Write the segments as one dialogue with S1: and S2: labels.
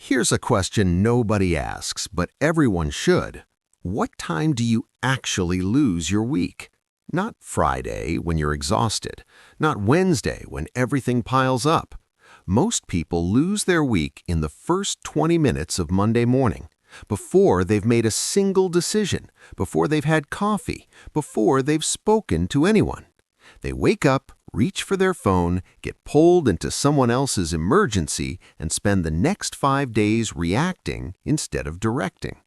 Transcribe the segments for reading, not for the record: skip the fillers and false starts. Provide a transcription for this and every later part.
S1: Here's a question nobody asks, but everyone should. What time do you actually lose your week? Not Friday when you're exhausted, not Wednesday when everything piles up. Most people lose their week in the first 20 minutes of Monday morning, before they've made a single decision, before they've had coffee, before they've spoken to anyone. They wake up, reach for their phone, get pulled into someone else's emergency, and spend the next 5 days reacting instead of directing.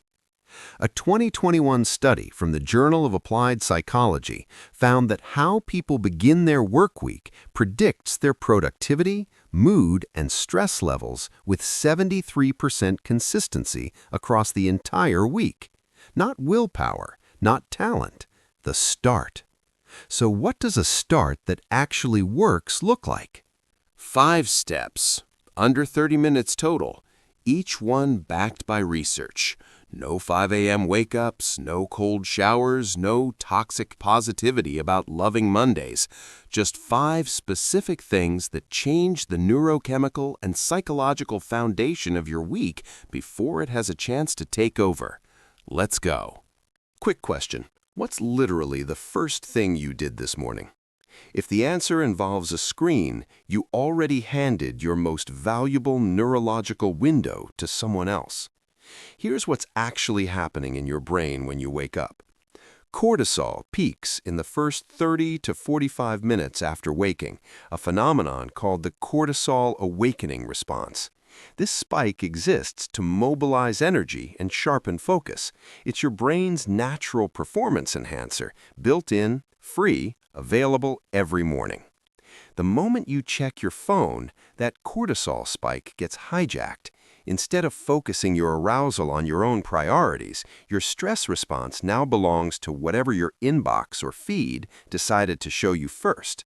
S1: A 2021 study from the Journal of Applied Psychology found that how people begin their work week predicts their productivity, mood, and stress levels with 73% consistency across the entire week. Not willpower, not talent, the start. So what does a start that actually works look like?
S2: 5 steps, under 30 minutes total, each one backed by research. No 5 a.m. wake-ups, no cold showers, no toxic positivity about loving Mondays. Just 5 specific things that change the neurochemical and psychological foundation of your week before it has a chance to take over. Let's go. Quick question. What's literally the first thing you did this morning? If the answer involves a screen, you already handed your most valuable neurological window to someone else. Here's what's actually happening in your brain when you wake up. Cortisol peaks in the first 30 to 45 minutes after waking, a phenomenon called the cortisol awakening response. This spike exists to mobilize energy and sharpen focus. It's your brain's natural performance enhancer, built in, free, available every morning. The moment you check your phone, that cortisol spike gets hijacked. Instead of focusing your arousal on your own priorities, your stress response now belongs to whatever your inbox or feed decided to show you first.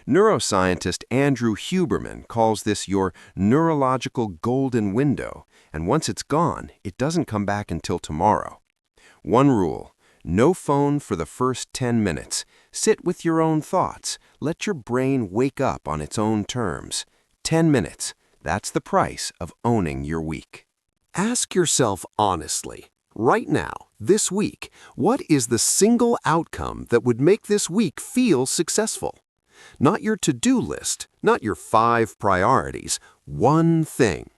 S2: Neuroscientist Andrew Huberman calls this your neurological golden window, and once it's gone, it doesn't come back until tomorrow. One rule: no phone for the first 10 minutes. Sit with your own thoughts. Let your brain wake up on its own terms. 10 minutes. That's the price of owning your week.
S1: Ask yourself honestly, right now, this week, what is the single outcome that would make this week feel successful? Not your to-do list, not your 5 priorities, one thing.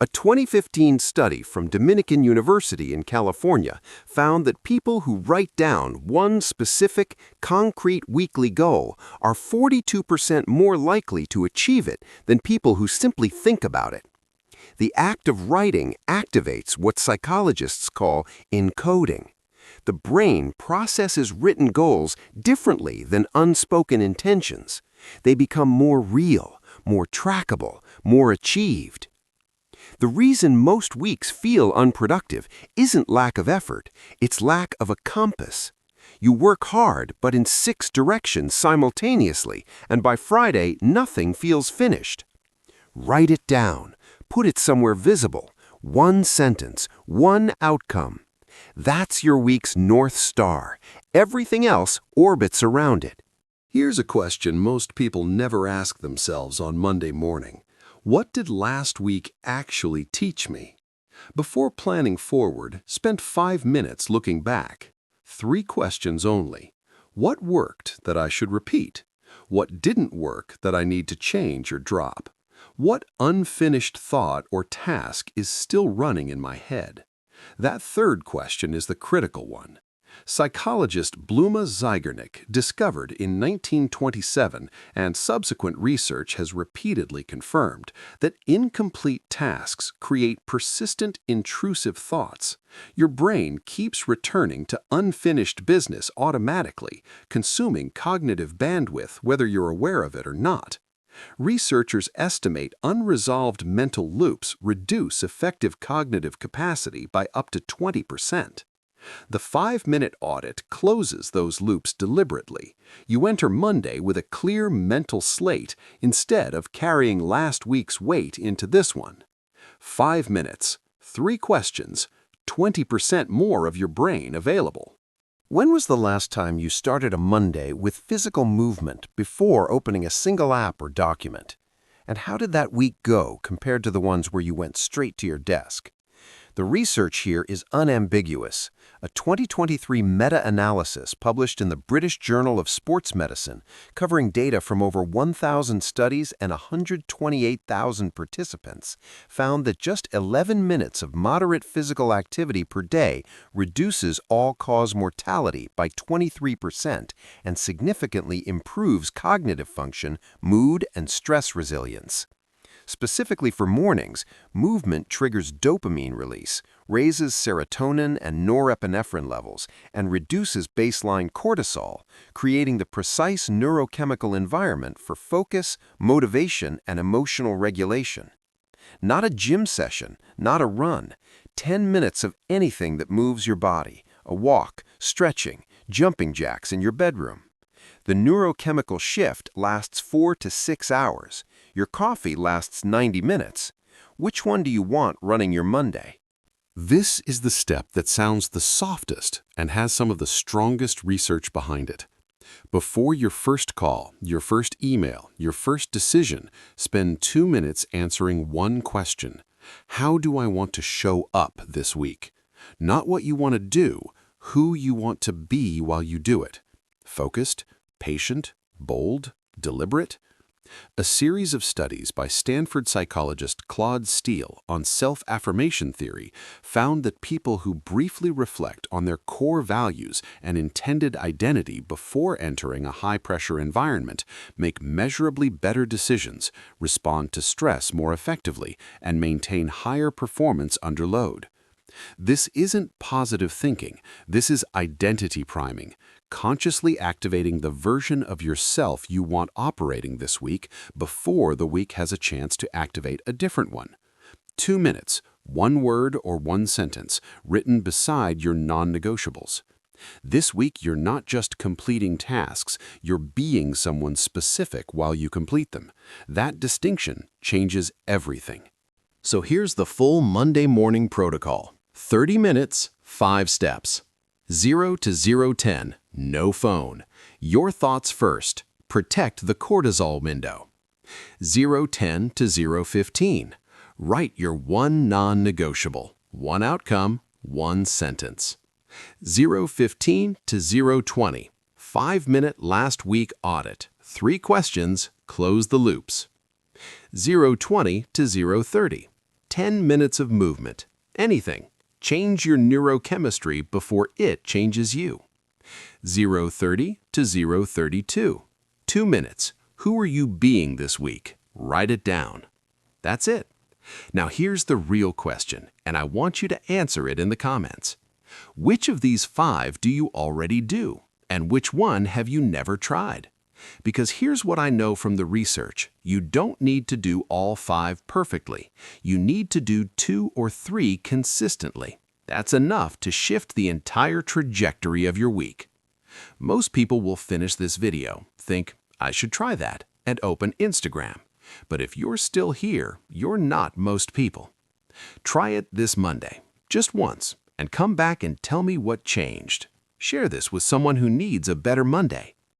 S1: A 2015 study from Dominican University in California found that people who write down one specific, concrete weekly goal are 42% more likely to achieve it than people who simply think about it. The act of writing activates what psychologists call encoding. The brain processes written goals differently than unspoken intentions. They become more real, more trackable, more achieved. The reason most weeks feel unproductive isn't lack of effort, it's lack of a compass. You work hard, but in 6 directions simultaneously, and by Friday, nothing feels finished. Write it down. Put it somewhere visible. One sentence, one outcome. That's your week's North Star. Everything else orbits around it.
S3: Here's a question most people never ask themselves on Monday morning. What did last week actually teach me? Before planning forward, spend 5 minutes looking back. 3 questions only. What worked that I should repeat? What didn't work that I need to change or drop? What unfinished thought or task is still running in my head? That 3rd question is the critical one. Psychologist Bluma Zeigarnik discovered in 1927, and subsequent research has repeatedly confirmed, that incomplete tasks create persistent, intrusive thoughts. Your brain keeps returning to unfinished business automatically, consuming cognitive bandwidth whether you're aware of it or not. Researchers estimate unresolved mental loops reduce effective cognitive capacity by up to 20%. The 5-minute audit closes those loops deliberately. You enter Monday with a clear mental slate instead of carrying last week's weight into this one. 5 minutes, 3 questions, 20% more of your brain available.
S1: When was the last time you started a Monday with physical movement before opening a single app or document?
S2: And how did that week go compared to the ones where you went straight to your desk? The research here is unambiguous. A 2023 meta-analysis published in the British Journal of Sports Medicine, covering data from over 1,000 studies and 128,000 participants, found that just 11 minutes of moderate physical activity per day reduces all-cause mortality by 23% and significantly improves cognitive function, mood, and stress resilience. Specifically for mornings, movement triggers dopamine release, raises serotonin and norepinephrine levels, and reduces baseline cortisol, creating the precise neurochemical environment for focus, motivation, and emotional regulation. Not a gym session, not a run. 10 minutes of anything that moves your body, a walk, stretching, jumping jacks in your bedroom. The neurochemical shift lasts 4 to 6 hours. Your coffee lasts 90 minutes. Which one do you want running your Monday?
S3: This is the step that sounds the softest and has some of the strongest research behind it. Before your first call, your first email, your first decision, spend 2 minutes answering one question. How do I want to show up this week? Not what you want to do, who you want to be while you do it. Focused, patient, bold, deliberate? A series of studies by Stanford psychologist Claude Steele on self-affirmation theory found that people who briefly reflect on their core values and intended identity before entering a high-pressure environment make measurably better decisions, respond to stress more effectively, and maintain higher performance under load. This isn't positive thinking, this is identity priming, consciously activating the version of yourself you want operating this week before the week has a chance to activate a different one. 2 minutes, one word or one sentence, written beside your non-negotiables. This week you're not just completing tasks, you're being someone specific while you complete them. That distinction changes everything.
S2: So here's the full Monday morning protocol. 30 minutes, 5 steps. 0 to 0:10, no phone. Your thoughts first. Protect the cortisol window. 0:10 to 0:15. Write your one non-negotiable. One outcome, one sentence. 0:15 to 0:20. 5-minute last week audit. 3 questions, close the loops. 0:20 to 0:30. 10 minutes of movement. Anything. Change your neurochemistry before it changes you. 0:30 to 0:32. 2 minutes. Who are you being this week? Write it down. That's it. Now here's the real question, and I want you to answer it in the comments. Which of these 5 do you already do? And which one have you never tried? Because here's what I know from the research. You don't need to do all 5 perfectly. You need to do 2 or 3 consistently. That's enough to shift the entire trajectory of your week. Most people will finish this video, think, I should try that, and open Instagram. But if you're still here, you're not most people. Try it this Monday, just once, and come back and tell me what changed. Share this with someone who needs a better Monday.